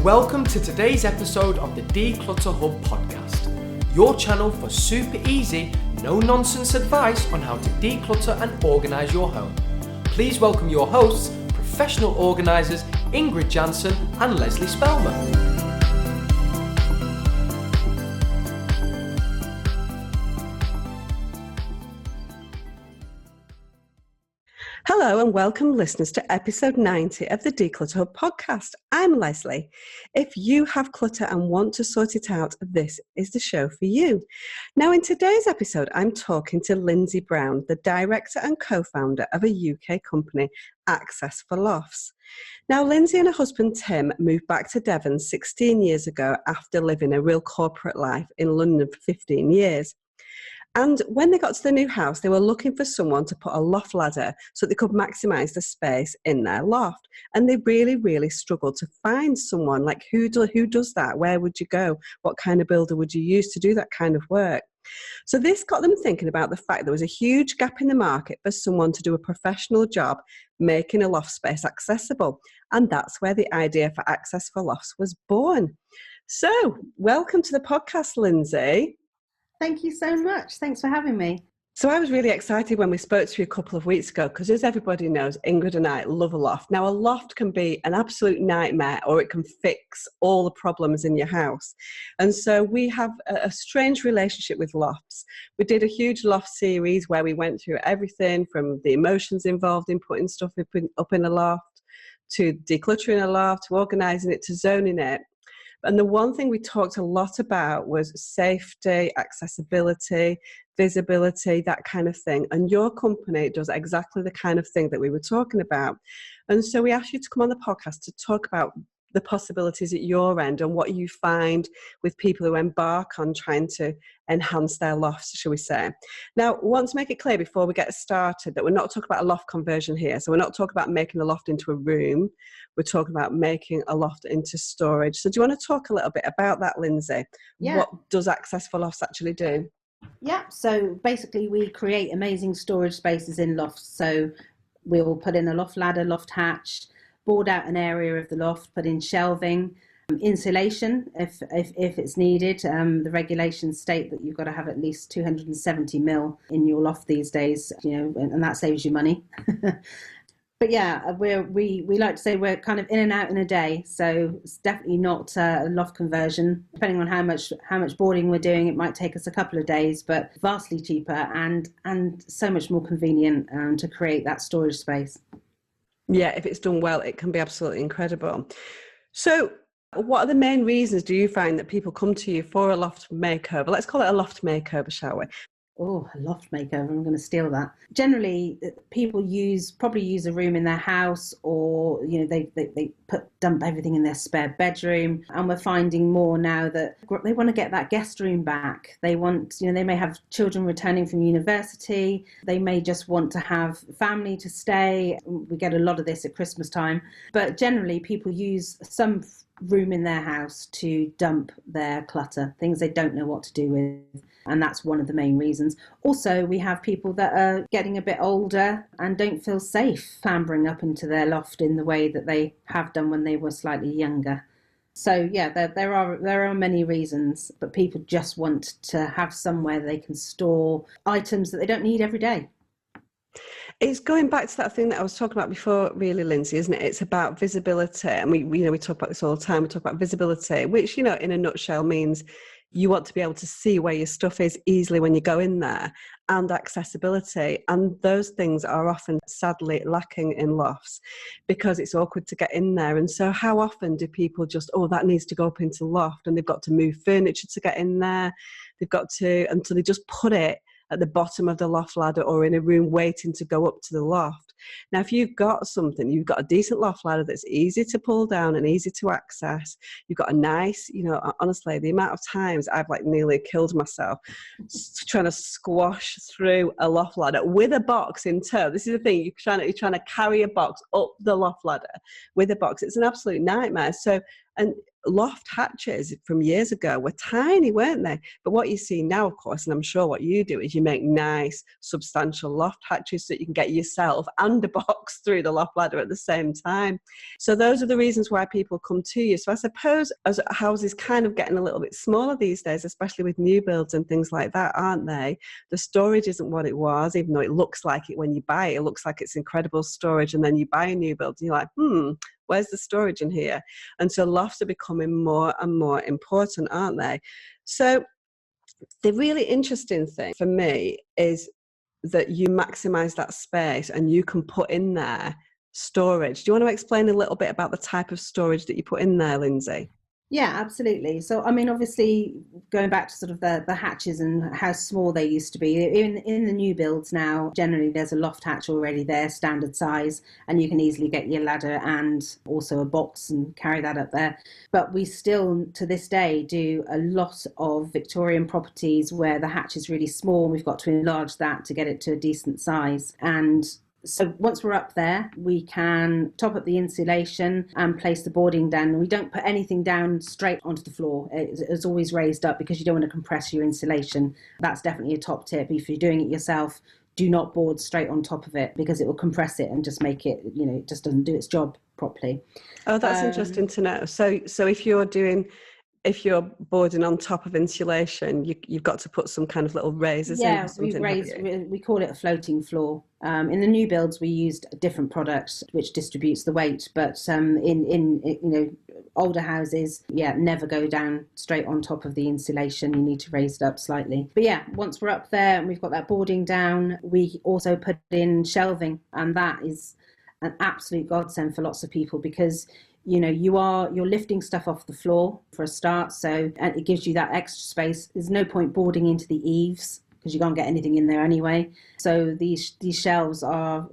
Welcome to today's episode of the Declutter Hub podcast, your channel for super easy, no-nonsense advice on how to declutter and organise your home. Please welcome your hosts, professional organisers Ingrid Jansen and Leslie Spellman. Hello and welcome listeners to episode 90 of the Declutter Hub podcast. I'm Leslie. If you have clutter and want to sort it out, this is the show for you. Now in today's episode, I'm talking to Lindsay Brown, the director and co-founder of a UK company, Access for Lofts. Now Lindsay and her husband Tim moved back to Devon 16 years ago after living a real corporate life in London for 15 years. And when they got to the new house, they were looking for someone to put a loft ladder so they could maximise the space in their loft. And they really struggled to find someone like who does that? Where would you go? What kind of builder would you use to do that kind of work? So this got them thinking about the fact there was a huge gap in the market for someone to do a professional job making a loft space accessible. And that's where the idea for Access for Lofts was born. So welcome to the podcast, Lindsay. Thank you so much. Thanks for having me. So I was really excited when we spoke to you a couple of weeks ago because as everybody knows, Ingrid and I love a loft. Now a loft can be an absolute nightmare or it can fix all the problems in your house. And so we have a strange relationship with lofts. We did a huge loft series where we went through everything from the emotions involved in putting stuff up in a loft to decluttering a loft, to organising it, to zoning it. And the one thing we talked a lot about was safety, accessibility, visibility, that kind of thing. And your company does exactly the kind of thing that we were talking about. And so we asked you to come on the podcast to talk about the possibilities at your end and what you find with people who embark on trying to enhance their lofts, shall we say. Now, I want to make it clear before we get started that we're not talking about a loft conversion here. So we're not talking about making a loft into a room. We're talking about making a loft into storage. So do you want to talk a little bit about that, Lindsay? Yeah. What does Access for Lofts actually do? Yeah, so basically we create amazing storage spaces in lofts. So we'll put in a loft ladder, loft hatch, board out an area of the loft, put in shelving, insulation if it's needed. The regulations state that you've got to have at least 270 mil in your loft these days, and that saves you money. But yeah, we like to say we're kind of in and out in a day, so it's definitely not a loft conversion. Depending on how much boarding we're doing, it might take us a couple of days, but vastly cheaper and so much more convenient to create that storage space. Yeah, if it's done well, it can be absolutely incredible. So what are the main reasons do you find that people come to you for a loft makeover? Let's call it a loft makeover, shall we? Oh, a loft makeover, I'm going to steal that. Generally, people probably use a room in their house or, they dump everything in their spare bedroom. And we're finding more now that they want to get that guest room back. They want, they may have children returning from university. They may just want to have family to stay. We get a lot of this at Christmas time. But generally, people use some room in their house to dump their clutter, things they don't know what to do with. And that's one of the main reasons. Also, we have people that are getting a bit older and don't feel safe clambering up into their loft in the way that they have done when they were slightly younger. So yeah, there are many reasons, but people just want to have somewhere they can store items that they don't need every day. It's going back to that thing that I was talking about before, really, Lindsay, isn't it? It's about visibility. And we talk about this all the time. We talk about visibility, which, in a nutshell means you want to be able to see where your stuff is easily when you go in there, and accessibility. And those things are often sadly lacking in lofts because it's awkward to get in there. And so how often do people just, that needs to go up into the loft, and they've got to move furniture to get in there. They've got to, until they just put it at the bottom of the loft ladder or in a room waiting to go up to the loft. Now, if you've got a decent loft ladder that's easy to pull down and easy to access, you've got a nice, honestly, the amount of times I've nearly killed myself trying to squash through a loft ladder with a box in tow. This is the thing, you're trying to carry a box up the loft ladder with a box. It's an absolute nightmare. So, and loft hatches from years ago were tiny, weren't they? But what you see now, of course, and I'm sure what you do, is you make nice, substantial loft hatches so that you can get yourself and and a box through the loft ladder at the same time. So those are the reasons why people come to you. So I suppose as houses kind of getting a little bit smaller these days, especially with new builds and things like that, aren't they? The storage isn't what it was, even though it looks like it when you buy it. It looks like it's incredible storage, and then you buy a new build and you're like, where's the storage in here? And so lofts are becoming more and more important, aren't they? So the really interesting thing for me is that you maximize that space and you can put in there storage. Do you want to explain a little bit about the type of storage that you put in there, Lindsay? Yeah, absolutely. So, I mean, obviously, going back to sort of the hatches and how small they used to be, in the new builds now, generally there's a loft hatch already there, standard size, and you can easily get your ladder and also a box and carry that up there. But we still, to this day, do a lot of Victorian properties where the hatch is really small. We've got to enlarge that to get it to a decent size. And so once we're up there, we can top up the insulation and place the boarding down. We don't put anything down straight onto the floor. It's always raised up because you don't want to compress your insulation. That's definitely a top tip. If you're doing it yourself, do not board straight on top of it because it will compress it and just make it, it just doesn't do its job properly. Oh, that's interesting to know. So if you're boarding on top of insulation, you've got to put some kind of little raisers in. Yeah, we call it a floating floor. In the new builds, we used a different product which distributes the weight, but in older houses, never go down straight on top of the insulation. You need to raise it up slightly. But yeah, once we're up there and we've got that boarding down, we also put in shelving, and that is an absolute godsend for lots of people because you're lifting stuff off the floor for a start, and it gives you that extra space. There's no point boarding into the eaves because you can't get anything in there anyway. So these shelves are,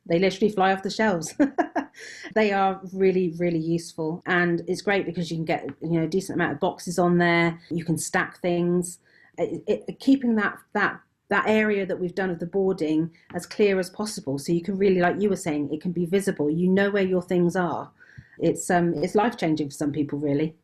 they literally fly off the shelves. They are really, really useful, and it's great because you can get a decent amount of boxes on there. You can stack things. Keeping that area that we've done of the boarding as clear as possible, so you can really, like you were saying, it can be visible. You know where your things are. It's life-changing for some people, really.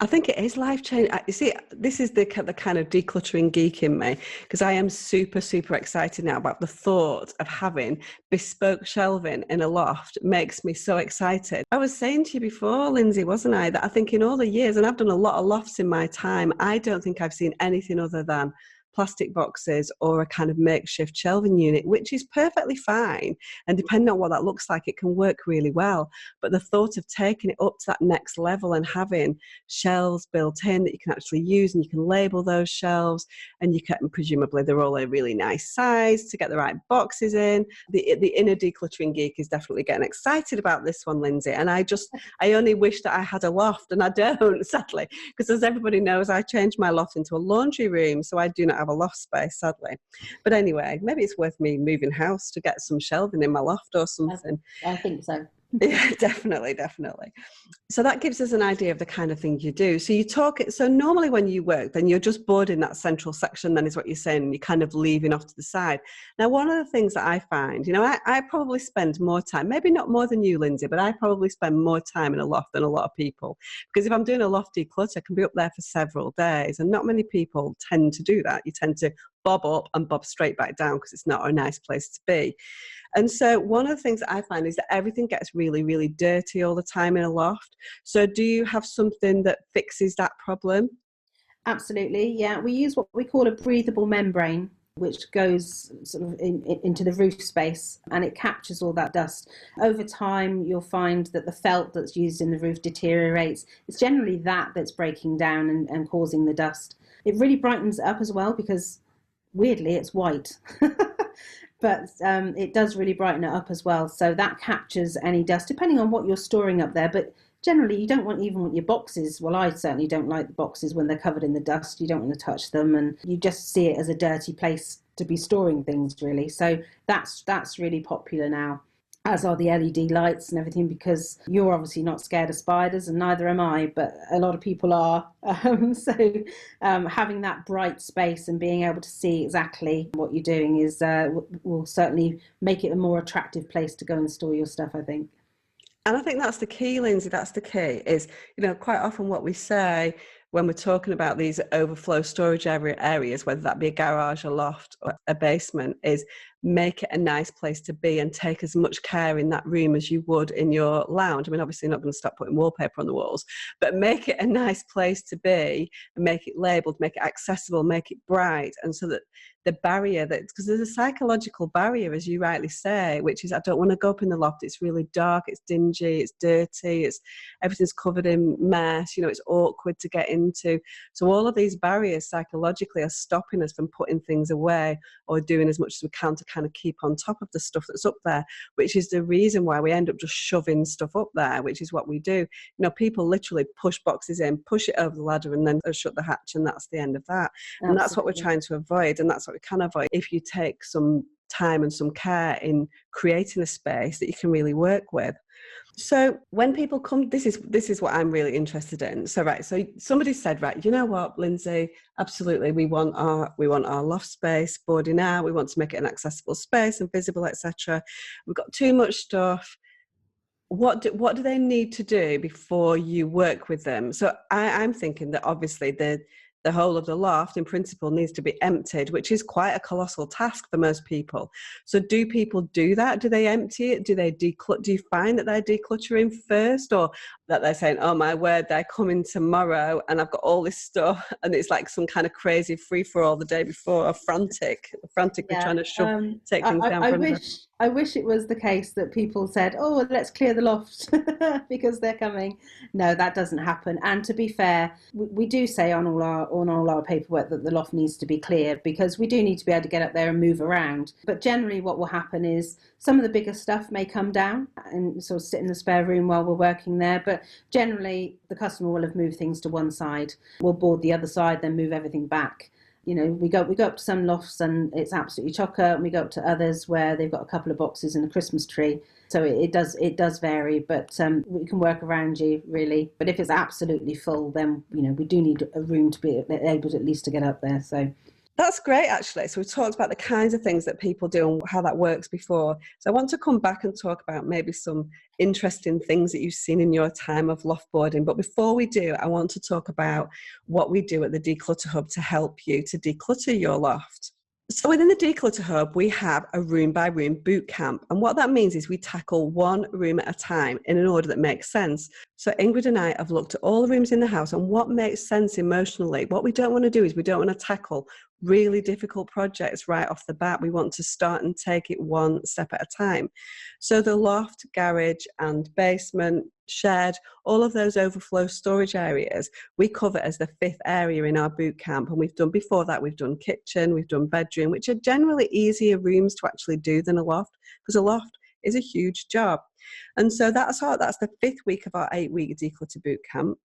I think it is life-changing. You see, this is the kind of decluttering geek in me, because I am super, super excited now about the thought of having bespoke shelving in a loft. Makes me so excited. I was saying to you before, Lindsay, wasn't I, that I think in all the years, and I've done a lot of lofts in my time, I don't think I've seen anything other than plastic boxes or a kind of makeshift shelving unit, which is perfectly fine. And depending on what that looks like, it can work really well. But the thought of taking it up to that next level and having shelves built in that you can actually use, and you can label those shelves, and you can, presumably they're all a really nice size to get the right boxes in. The inner decluttering geek is definitely getting excited about this one, Lindsay. And I only wish that I had a loft, and I don't, sadly, because as everybody knows, I changed my loft into a laundry room, so I do not have a loft space, sadly. But anyway, maybe it's worth me moving house to get some shelving in my loft or something. I think so. Yeah, definitely. So that gives us an idea of the kind of thing you do. So so normally when you work, then you're just boarding that central section, then is what you're saying, and you're kind of leaving off to the side. Now, one of the things that I find, I probably spend more time, maybe not more than you, Lindsay, but I probably spend more time in a loft than a lot of people. Because if I'm doing a loft declutter, I can be up there for several days, and not many people tend to do that. You tend to bob up and bob straight back down because it's not a nice place to be. And so one of the things that I find is that everything gets really, really dirty all the time in a loft. So do you have something that fixes that problem? Absolutely, yeah. We use what we call a breathable membrane, which goes sort of into the roof space, and it captures all that dust. Over time, you'll find that the felt that's used in the roof deteriorates. It's generally that's breaking down and causing the dust. It really brightens it up as well because, weirdly, it's white. But it does really brighten it up as well. So that captures any dust, depending on what you're storing up there. But generally, you don't want your boxes. Well, I certainly don't like the boxes when they're covered in the dust. You don't want to touch them, and you just see it as a dirty place to be storing things, really. So that's really popular now, as are the LED lights and everything, because you're obviously not scared of spiders, and neither am I, but a lot of people are. So having that bright space and being able to see exactly what you're doing will certainly make it a more attractive place to go and store your stuff, I think. And I think that's the key, Lindsay, that's the key, is, quite often what we say when we're talking about these overflow storage areas, whether that be a garage, a loft, or a basement, is make it a nice place to be and take as much care in that room as you would in your lounge. I mean, obviously you're not going to stop putting wallpaper on the walls, but make it a nice place to be and make it labelled, make it accessible, make it bright, and so that the barrier, that because there's a psychological barrier, as you rightly say, which is I don't want to go up in the loft, it's really dark, it's dingy, it's dirty, it's everything's covered in mess, you know, it's awkward to get into. So all of these barriers psychologically are stopping us from putting things away or doing as much as we can to kind of keep on top of the stuff that's up there, which is the reason why we end up just shoving stuff up there, which is what we do. You know, people literally push boxes in, push it over the ladder, and then shut the hatch, and that's the end of that. Absolutely. And that's what we're trying to avoid, and that's what we can avoid if you take some time and some care in creating a space that you can really work with. So when people come, this is what I'm really interested in. So so somebody said, right, you know what, Lindsay, absolutely, we want our loft space boarding out, we want to make it an accessible space and visible, etc. We've got too much stuff. What do they need to do before you work with them? So I'm thinking that obviously the whole of the loft in principle needs to be emptied, which is quite a colossal task for most people. So do people do that? Do they empty it? Do they declutter? Do you find that they're decluttering first, or that they're saying, oh my word, they're coming tomorrow and I've got all this stuff, and it's like some kind of crazy free-for-all the day before, or frantically trying to take things down? I wish it was the case that people said, oh, let's clear the loft because they're coming. No, that doesn't happen. And to be fair, we do say on all our paperwork that the loft needs to be cleared, because we do need to be able to get up there and move around. But generally what will happen is some of the bigger stuff may come down and sort of sit in the spare room while we're working there. But generally the customer will have moved things to one side. We'll board the other side, then move everything back. You know, we go up to some lofts and it's absolutely chocker, and we go up to others where they've got a couple of boxes and a Christmas tree. So it does vary, but we can work around you, really. But if it's absolutely full, then, you know, we do need a room to be able to at least to get up there. So that's great, actually. So we've talked about the kinds of things that people do and how that works before. So I want to come back and talk about maybe some interesting things that you've seen in your time of loft boarding. But before we do, I want to talk about what we do at the Declutter Hub to help you to declutter your loft. So within the Declutter Hub, we have a room-by-room boot camp. And what that means is we tackle one room at a time in an order that makes sense. So Ingrid and I have looked at all the rooms in the house and what makes sense emotionally. What we don't want to do is we don't want to tackle really difficult projects right off the bat. We want to start and take it one step at a time. So the loft, garage and basement, shed, all of those overflow storage areas, we cover as the fifth area in our boot camp. And we've done before that, we've done kitchen, we've done bedroom, which are generally easier rooms to actually do than a loft, because a loft is a huge job. And so that's the fifth week of our 8-week declutter boot camp.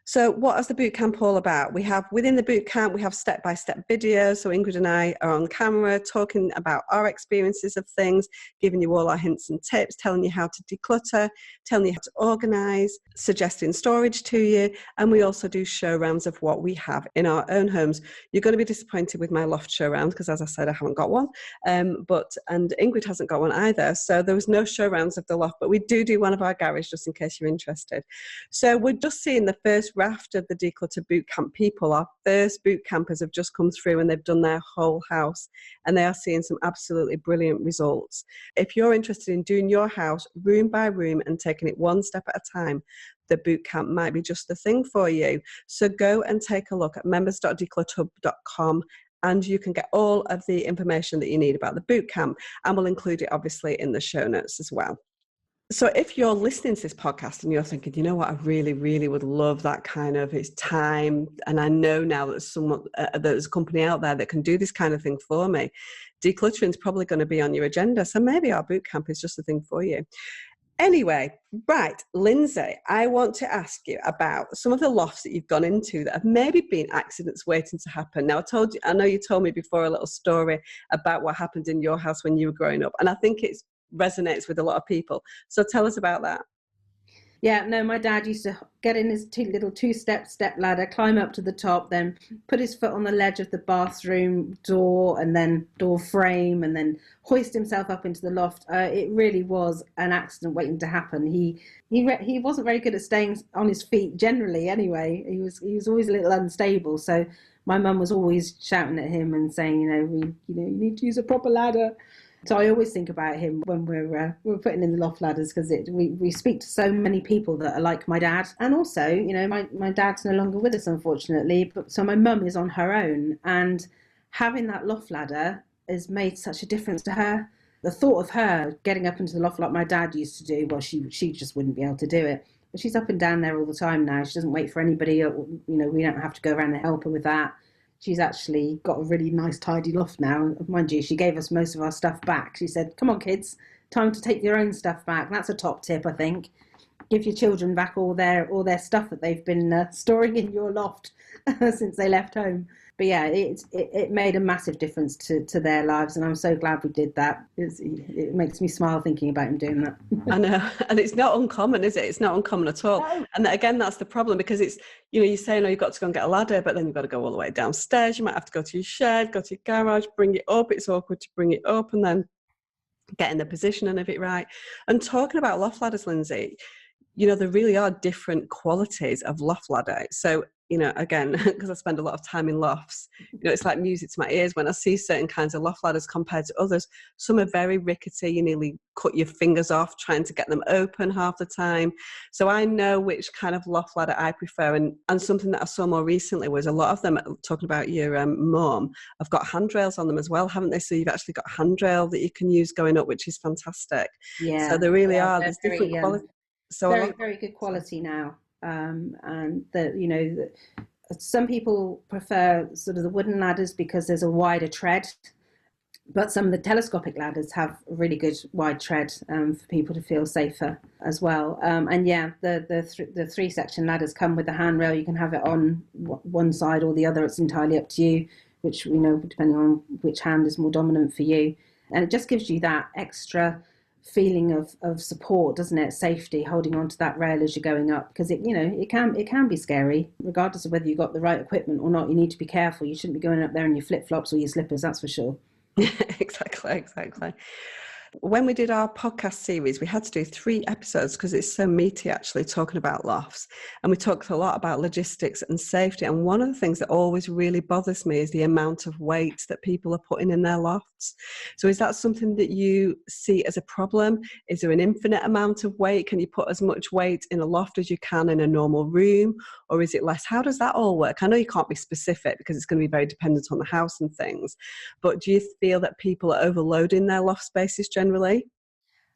So what is the boot camp all about? We have within the boot camp, we have step-by-step videos. So Ingrid and I are on camera talking about our experiences of things, giving you all our hints and tips, telling you how to declutter, telling you how to organise, suggesting storage to you. And we also do show rounds of what we have in our own homes. You're going to be disappointed with my loft show round because, as I said, I haven't got one. And Ingrid hasn't got one either. So there was no show rounds of the loft, but we do one of our garage just in case you're interested. So we're just seeing the first raft of the Declutter Bootcamp people. Our first boot campers have just come through and they've done their whole house and they are seeing some absolutely brilliant results. If you're interested in doing your house room by room and taking it one step at a time, the bootcamp might be just the thing for you. So go and take a look at members.declutterhub.com and you can get all of the information that you need about the bootcamp, and we'll include it obviously in the show notes as well. So if you're listening to this podcast and you're thinking, you know what, I really, really would love that kind of, it's time, and I know now that there's a company out there that can do this kind of thing for me, decluttering is probably going to be on your agenda. So maybe our bootcamp is just the thing for you. Anyway, right, Lindsay, I want to ask you about some of the lofts that you've gone into that have maybe been accidents waiting to happen. Now, I know you told me before a little story about what happened in your house when you were growing up, and I think it resonates with a lot of people. So tell us about that. Yeah, no, my dad used to get in his little two-step ladder, climb up to the top, then put his foot on the ledge of the bathroom door and then door frame, and then hoist himself up into the loft. It really was an accident waiting to happen. He wasn't very good at staying on his feet generally. Anyway, he was always a little unstable. So my mum was always shouting at him and saying, you need to use a proper ladder. So I always think about him when we're putting in the loft ladders, because we speak to so many people that are like my dad. And also, my dad's no longer with us, unfortunately, but so my mum is on her own, and having that loft ladder has made such a difference to her. The thought of her getting up into the loft like my dad used to do, well, she just wouldn't be able to do it. But she's up and down there all the time now. She doesn't wait for anybody. We don't have to go around and help her with that. She's actually got a really nice, tidy loft now. Mind you, she gave us most of our stuff back. She said, "Come on, kids, time to take your own stuff back." And that's a top tip, I think. Give your children back all their stuff that they've been storing in your loft since they left home. But yeah, it made a massive difference to their lives, and I'm so glad we did that. It makes me smile thinking about him doing that. I know, and it's not uncommon, is it? It's not uncommon at all. No. And again, that's the problem, because it's, you're saying, oh, you've got to go and get a ladder, but then you've got to go all the way downstairs. You might have to go to your shed, go to your garage, bring it up. It's awkward to bring it up and then get in the positioning of it right. And talking about loft ladders, Lindsay, there really are different qualities of loft ladder. So, again, because I spend a lot of time in lofts, it's like music to my ears when I see certain kinds of loft ladders compared to others. Some are very rickety. You nearly cut your fingers off trying to get them open half the time. So I know which kind of loft ladder I prefer. And something that I saw more recently was a lot of them, talking about your mum, have got handrails on them as well, haven't they? So you've actually got a handrail that you can use going up, which is fantastic. Yeah. So there really are. There's different qualities. So very, very good quality now. And some people prefer sort of the wooden ladders because there's a wider tread, but some of the telescopic ladders have a really good wide tread for people to feel safer as well. And yeah, the 3-section ladders come with the handrail. You can have it on one side or the other. It's entirely up to you, which depending on which hand is more dominant for you. And it just gives you that extra feeling of support, doesn't it? Safety, holding on to that rail as you're going up, because it can be scary, regardless of whether you've got the right equipment or not. You need to be careful. You shouldn't be going up there in your flip-flops or your slippers, that's for sure. Exactly. When we did our podcast series, we had to do 3 episodes because it's so meaty, actually, talking about lofts. And we talked a lot about logistics and safety. And one of the things that always really bothers me is the amount of weight that people are putting in their lofts. So is that something that you see as a problem? Is there an infinite amount of weight? Can you put as much weight in a loft as you can in a normal room? Or is it less? How does that all work? I know you can't be specific because it's going to be very dependent on the house and things. But do you feel that people are overloading their loft spaces generally?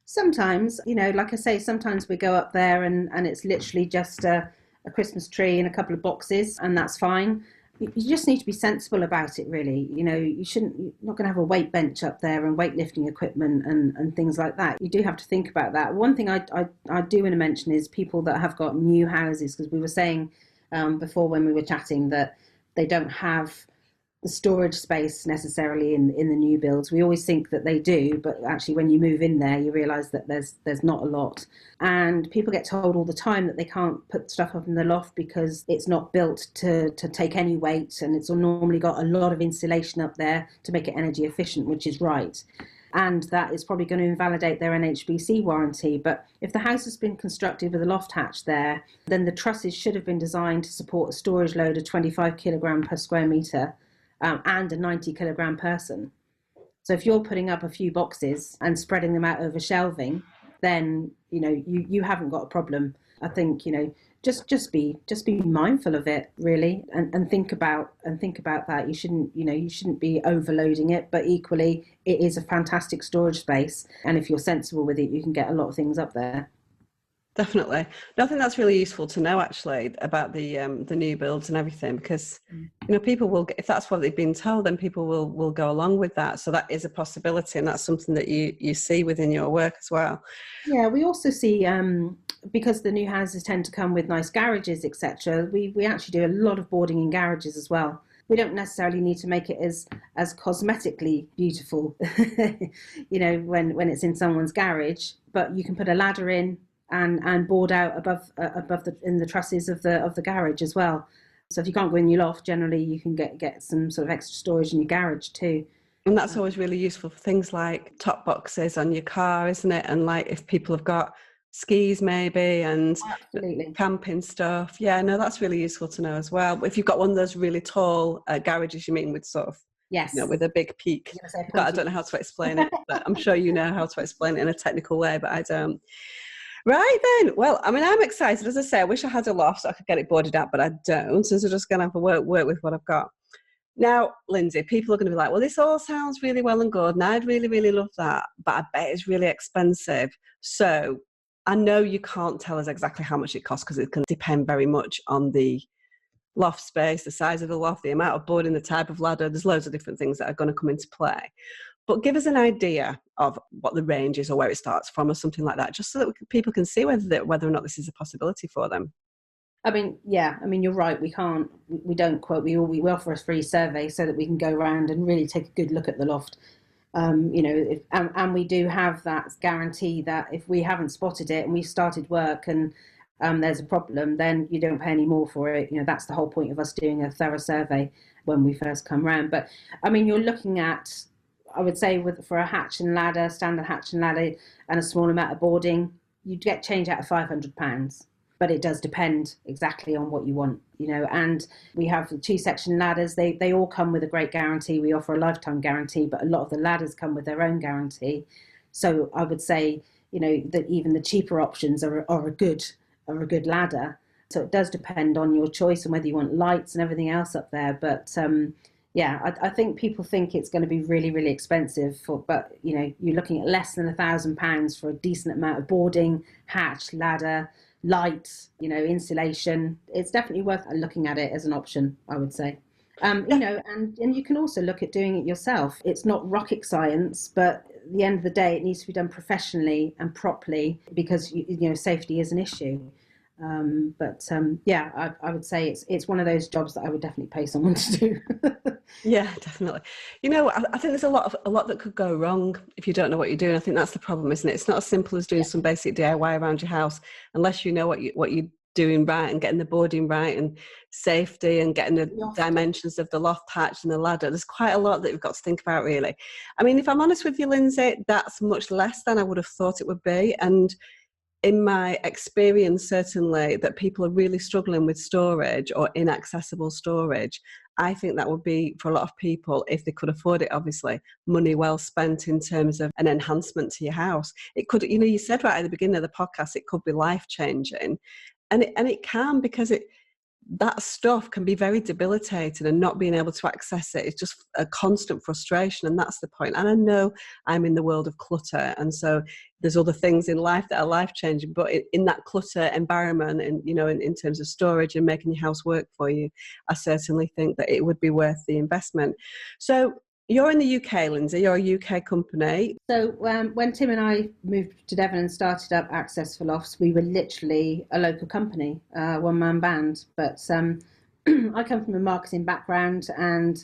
Sometimes, like I say, sometimes we go up there and it's literally just a Christmas tree and a couple of boxes, and that's fine. You just need to be sensible about it, really. You're not going to have a weight bench up there and weightlifting equipment and things like that. You do have to think about that. One thing I do want to mention is people that have got new houses, because we were saying before when we were chatting that they don't have the storage space necessarily in the new builds. We always think that they do, but actually when you move in there, you realise that there's not a lot. And people get told all the time that they can't put stuff up in the loft because it's not built to take any weight, and it's normally got a lot of insulation up there to make it energy efficient, which is right. And that is probably going to invalidate their NHBC warranty. But if the house has been constructed with a loft hatch there, then the trusses should have been designed to support a storage load of 25 kilogram per square metre. And a 90 kilogram person. So if you're putting up a few boxes and spreading them out over shelving, then you haven't got a problem. I think just be mindful of it, really, and think about that. You shouldn't be overloading it, but equally it is a fantastic storage space, and if you're sensible with it, you can get a lot of things up there. Definitely. I think that's really useful to know, actually, about the new builds and everything, because people will, if that's what they've been told, then people will go along with that. So that is a possibility, and that's something that you see within your work as well. Yeah, we also see because the new houses tend to come with nice garages, etc. We actually do a lot of boarding in garages as well. We don't necessarily need to make it as cosmetically beautiful, when it's in someone's garage, but you can put a ladder in and board out above in the trusses of the garage as well. So if you can't go in your loft, generally you can get some sort of extra storage in your garage too. And that's always really useful for things like top boxes on your car, isn't it? And like if people have got skis maybe and Absolutely. Camping stuff. Yeah, no, that's really useful to know as well. But if you've got one of those really tall garages, you mean, with sort of Yes. with a big peak. I don't know how to explain it, but I'm sure you know how to explain it in a technical way, but I don't. Right then. Well, I mean, I'm excited. As I say, I wish I had a loft so I could get it boarded up, but I don't. So I'm just going to have to work with what I've got. Now, Lindsay, people are going to be like, well, this all sounds really well and good, and I'd really, really love that, but I bet it's really expensive. So I know you can't tell us exactly how much it costs because it can depend very much on the loft space, the size of the loft, the amount of boarding, the type of ladder. There's loads of different things that are going to come into play. But give us an idea of what the range is or where it starts from or something like that, just so that people can see whether or not this is a possibility for them. I mean, yeah, I mean, you're right. We don't quote, we offer a free survey so that we can go around and really take a good look at the loft. And we do have that guarantee that if we haven't spotted it and we've started work and there's a problem, then you don't pay any more for it. That's the whole point of us doing a thorough survey when we first come round. But I mean, you're looking at, I would say, for a hatch and ladder, standard hatch and ladder, and a small amount of boarding, you'd get change out of £500. But it does depend exactly on what you want, and we have the 2-section ladders. They all come with a great guarantee. We offer a lifetime guarantee, but a lot of the ladders come with their own guarantee. So I would say, that even the cheaper options are a good ladder. So it does depend on your choice and whether you want lights and everything else up there. But I think people think it's going to be really, really expensive. But you're looking at less than £1,000 for a decent amount of boarding, hatch, ladder, light, insulation. It's definitely worth looking at it as an option, I would say. And you can also look at doing it yourself. It's not rocket science, but at the end of the day, it needs to be done professionally and properly because safety is an issue. I would say it's one of those jobs that I would definitely pay someone to do. Yeah, definitely. I think there's a lot that could go wrong if you don't know what you're doing. I think that's the problem, isn't it? It's not as simple as doing some basic DIY around your house unless you know what you're doing right and getting the boarding right and safety and getting the dimensions of the loft hatch and the ladder. There's quite a lot that you've got to think about, really. I mean, if I'm honest with you, Lindsay, that's much less than I would have thought it would be. And in my experience, certainly, that people are really struggling with storage or inaccessible storage. I think that would be, for a lot of people, if they could afford it, obviously, money well spent in terms of an enhancement to your house. It could, you said right at the beginning of the podcast, it could be life-changing. And it can, because that stuff can be very debilitating, and not being able to access it is just a constant frustration, and that's the point. And I know I'm in the world of clutter, and so there's other things in life that are life-changing, but in that clutter environment and, in terms of storage and making your house work for you, I certainly think that it would be worth the investment. So you're in the UK, Lindsay, you're a UK company. So when Tim and I moved to Devon and started up Access for Lofts, we were literally a local company, one-man band. But I come from a marketing background and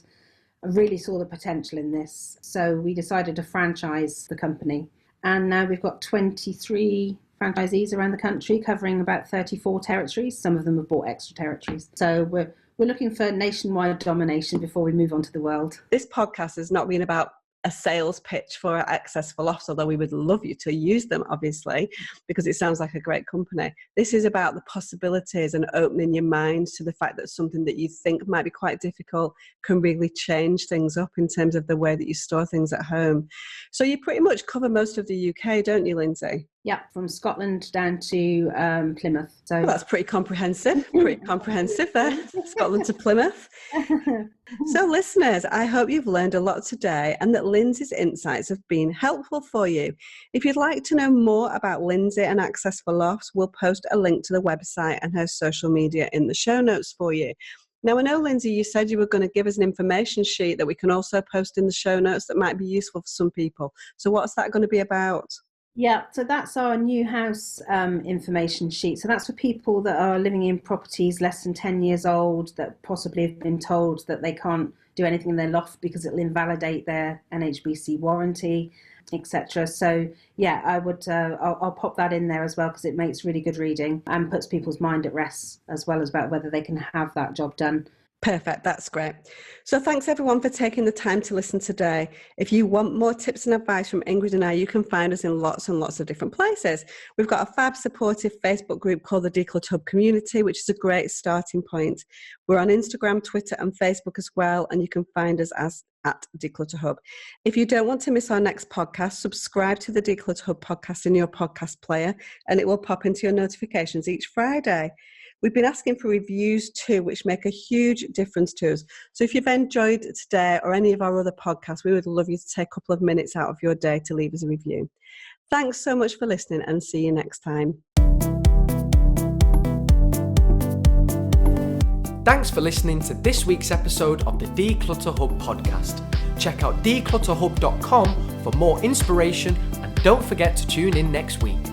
I really saw the potential in this. So we decided to franchise the company. And now we've got 23 franchisees around the country covering about 34 territories. Some of them have bought extra territories. So we're looking for nationwide domination before we move on to the world. This podcast has not been about a sales pitch for Access for Lofts, although we would love you to use them, obviously, because it sounds like a great company. This is about the possibilities and opening your mind to the fact that something that you think might be quite difficult can really change things up in terms of the way that you store things at home. So you pretty much cover most of the UK, don't you, Lindsay? Yeah, from Scotland down to Plymouth. So well, that's pretty comprehensive. Pretty comprehensive there, Scotland to Plymouth. So listeners, I hope you've learned a lot today and that Lindsay's insights have been helpful for you. If you'd like to know more about Lindsay and Access for Lofts, we'll post a link to the website and her social media in the show notes for you. Now, I know, Lindsay, you said you were going to give us an information sheet that we can also post in the show notes that might be useful for some people. So what's that going to be about? Yeah, so that's our new house information sheet. So that's for people that are living in properties less than 10 years old that possibly have been told that they can't do anything in their loft because it'll invalidate their NHBC warranty, etc. So yeah, I'll pop that in there as well because it makes really good reading and puts people's mind at rest as well as about whether they can have that job done. Perfect. That's great. So thanks everyone for taking the time to listen today. If you want more tips and advice from Ingrid and I, you can find us in lots and lots of different places. We've got a fab supportive Facebook group called the Declutter Hub Community, which is a great starting point. We're on Instagram, Twitter and Facebook as well, and you can find us as at Declutter Hub. If you don't want to miss our next podcast, subscribe to the Declutter Hub podcast in your podcast player, and it will pop into your notifications each Friday. We've been asking for reviews too, which make a huge difference to us. So if you've enjoyed today or any of our other podcasts, we would love you to take a couple of minutes out of your day to leave us a review. Thanks so much for listening, and see you next time. Thanks for listening to this week's episode of the Declutter Hub podcast. Check out declutterhub.com for more inspiration, and don't forget to tune in next week.